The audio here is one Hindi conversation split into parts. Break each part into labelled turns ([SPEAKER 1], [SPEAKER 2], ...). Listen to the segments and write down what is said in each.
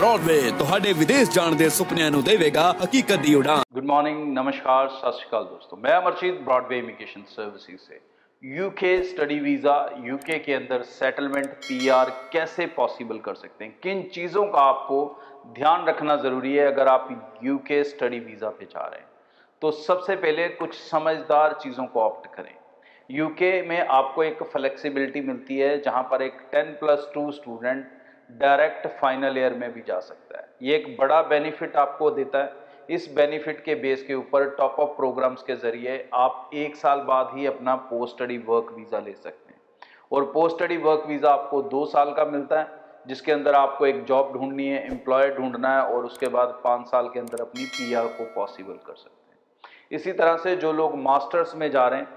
[SPEAKER 1] ब्रॉडवे ਤੁਹਾਡੇ ਵਿਦੇਸ਼ ਜਾਣ ਦੇ ਸੁਪਨਿਆਂ ਨੂੰ ਦੇਵੇਗਾ ਹਕੀਕਤ ਦੀ ਉਡਾਨ।
[SPEAKER 2] गुड मॉर्निंग, नमस्कार, सत श्री अकाल दोस्तों। मैं अमरजीत ब्रॉडवे इमिग्रेशन सर्विसेज से। यूके स्टडी वीज़ा, यूके के अंदर सेटलमेंट, पीआर कैसे पॉसिबल कर सकते हैं, किन चीज़ों का आपको ध्यान रखना ज़रूरी है अगर आप यूके स्टडी वीज़ा पे जा रहे हैं। तो सबसे पहले कुछ समझदार चीज़ों को ऑप्ट करें। यूके में आपको एक फ्लेक्सिबिलिटी मिलती है जहाँ पर एक 10+2 स्टूडेंट डायरेक्ट फाइनल ईयर में भी जा सकता है। ये एक बड़ा बेनिफिट आपको देता है। इस बेनिफिट के बेस के ऊपर टॉप अप प्रोग्राम्स के जरिए आप 1 साल बाद ही अपना पोस्ट स्टडी वर्क वीज़ा ले सकते हैं। और पोस्ट स्टडी वर्क वीज़ा आपको 2 साल का मिलता है, जिसके अंदर आपको एक जॉब ढूंढनी है, एम्प्लॉय ढूंढना है और उसके बाद 5 साल के अंदर अपनी पीआर को पॉसिबल कर सकते हैं। इसी तरह से जो लोग मास्टर्स में जा रहे हैं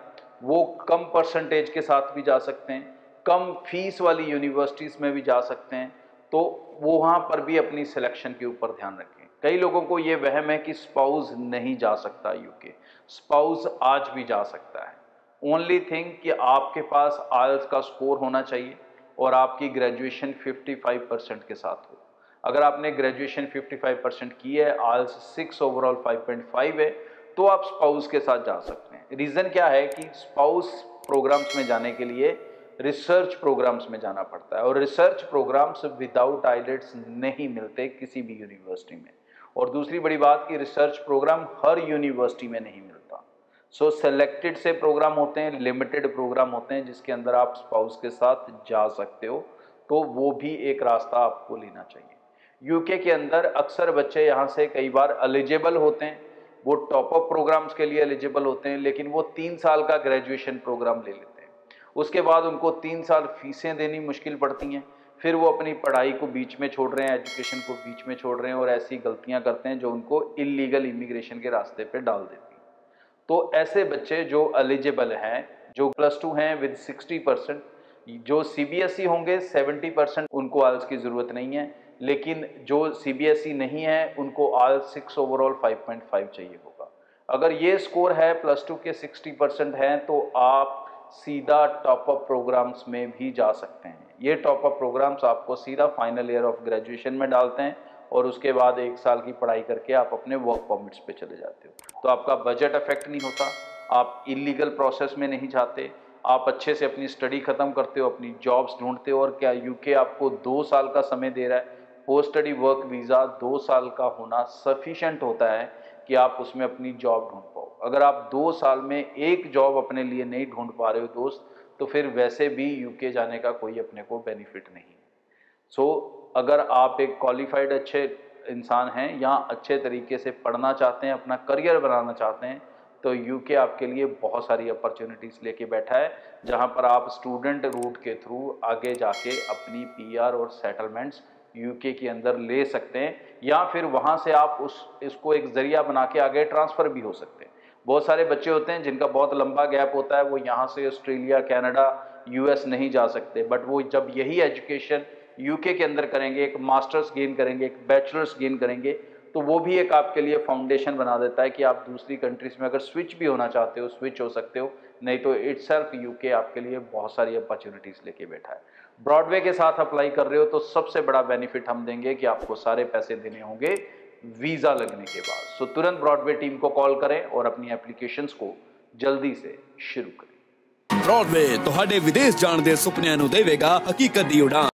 [SPEAKER 2] वो कम परसेंटेज के साथ भी जा सकते हैं, कम फीस वाली यूनिवर्सिटीज़ में भी जा सकते हैं, तो वो वहाँ पर भी अपनी सिलेक्शन के ऊपर ध्यान रखें। कई लोगों को ये वहम है कि स्पाउस नहीं जा सकता यूके। स्पाउस आज भी जा सकता है। ओनली थिंग कि आपके पास आइल्स का स्कोर होना चाहिए और आपकी ग्रेजुएशन 55% के साथ हो। अगर आपने ग्रेजुएशन 55% की है, आइल्स 6 ओवरऑल 5.5 है, तो आप स्पाउस के साथ जा सकते हैं। रीज़न क्या है कि स्पाउस प्रोग्राम्स में जाने के लिए रिसर्च प्रोग्राम्स में जाना पड़ता है और रिसर्च प्रोग्राम्स विदाउट आइलेट्स नहीं मिलते किसी भी यूनिवर्सिटी में। और दूसरी बड़ी बात कि रिसर्च प्रोग्राम हर यूनिवर्सिटी में नहीं मिलता। सो सेलेक्टेड से प्रोग्राम होते हैं, लिमिटेड प्रोग्राम होते हैं जिसके अंदर आप स्पाउस के साथ जा सकते हो, तो वो भी एक रास्ता आपको लेना चाहिए। यूके के अंदर अक्सर बच्चे यहाँ से कई बार एलिजिबल होते हैं, वो टॉप अप प्रोग्राम्स के लिए एलिजिबल होते हैं, लेकिन वो 3 साल का ग्रेजुएशन प्रोग्राम ले लेते हैं। उसके बाद उनको 3 साल फीसें देनी मुश्किल पड़ती हैं, फिर वो अपनी पढ़ाई को बीच में छोड़ रहे हैं, एजुकेशन को बीच में छोड़ रहे हैं और ऐसी गलतियां करते हैं जो उनको इलीगल इमिग्रेशन के रास्ते पे डाल देती हैं। तो ऐसे बच्चे जो एलिजिबल हैं, जो +2 हैं विद 60%, जो सीबीएसई होंगे 70% उनको आइल्स की ज़रूरत नहीं है, लेकिन जो सीबीएसई नहीं है उनको आइल्स 6 ओवरऑल 5.5 चाहिए होगा। अगर ये स्कोर है +2 के 60% हैं तो आप सीधा टॉप अप प्रोग्राम्स में भी जा सकते हैं। ये टॉप अप प्रोग्राम्स आपको सीधा फाइनल ईयर ऑफ ग्रेजुएशन में डालते हैं और उसके बाद 1 साल की पढ़ाई करके आप अपने वर्क परमिट्स पे चले जाते हो। तो आपका बजट अफेक्ट नहीं होता, आप इलीगल प्रोसेस में नहीं जाते, आप अच्छे से अपनी स्टडी ख़त्म करते हो, अपनी जॉब्स ढूंढते हो। और क्या यूके आपको 2 साल का समय दे रहा है। पोस्ट स्टडी वर्क वीज़ा 2 साल का होना सफिशेंट होता है कि आप उसमें अपनी जॉब ढूंढ पाओ। अगर आप 2 साल में एक जॉब अपने लिए नहीं ढूंढ पा रहे हो दोस्त, तो फिर वैसे भी यूके जाने का कोई अपने को बेनिफिट नहीं है। सो अगर आप एक क्वालिफाइड अच्छे इंसान हैं या अच्छे तरीके से पढ़ना चाहते हैं, अपना करियर बनाना चाहते हैं, तो यूके आपके लिए बहुत सारी अपॉर्चुनिटीज़ लेके बैठा है, जहां पर आप स्टूडेंट रूट के थ्रू आगे जाके अपनी पीआर और सेटलमेंट्स यूके के अंदर ले सकते हैं, या फिर वहां से आप इसको एक ज़रिया बना के आगे ट्रांसफ़र भी हो सकते हैं। बहुत सारे बच्चे होते हैं जिनका बहुत लंबा गैप होता है, वो यहाँ से ऑस्ट्रेलिया, कनाडा, यूएस नहीं जा सकते, बट वो जब यही एजुकेशन यूके के अंदर करेंगे, एक मास्टर्स गेन करेंगे, एक बैचलर्स गेन करेंगे, तो वो भी एक आपके लिए फाउंडेशन बना देता है कि आप दूसरी कंट्रीज़ में अगर स्विच भी होना चाहते हो स्विच हो सकते हो। नहीं तो इटसेल्फ यूके आपके लिए बहुत सारी अपॉर्चुनिटीज़ लेके बैठा है। ब्रॉडवे के साथ अप्लाई कर रहे हो तो सबसे बड़ा बेनिफिट हम देंगे कि आपको सारे पैसे देने होंगे वीज़ा लगने के बाद। सो तुरंत ब्रॉडवे टीम को कॉल करें और अपनी एप्लीकेशंस को जल्दी से शुरू करें।
[SPEAKER 1] ब्रॉडवे ਤੁਹਾਡੇ ਵਿਦੇਸ਼ ਜਾਣ ਦੇ ਸੁਪਨਿਆਂ ਨੂੰ ਦੇਵੇਗਾ ਹਕੀਕਤ ਦੀ ਉਡਾਨ।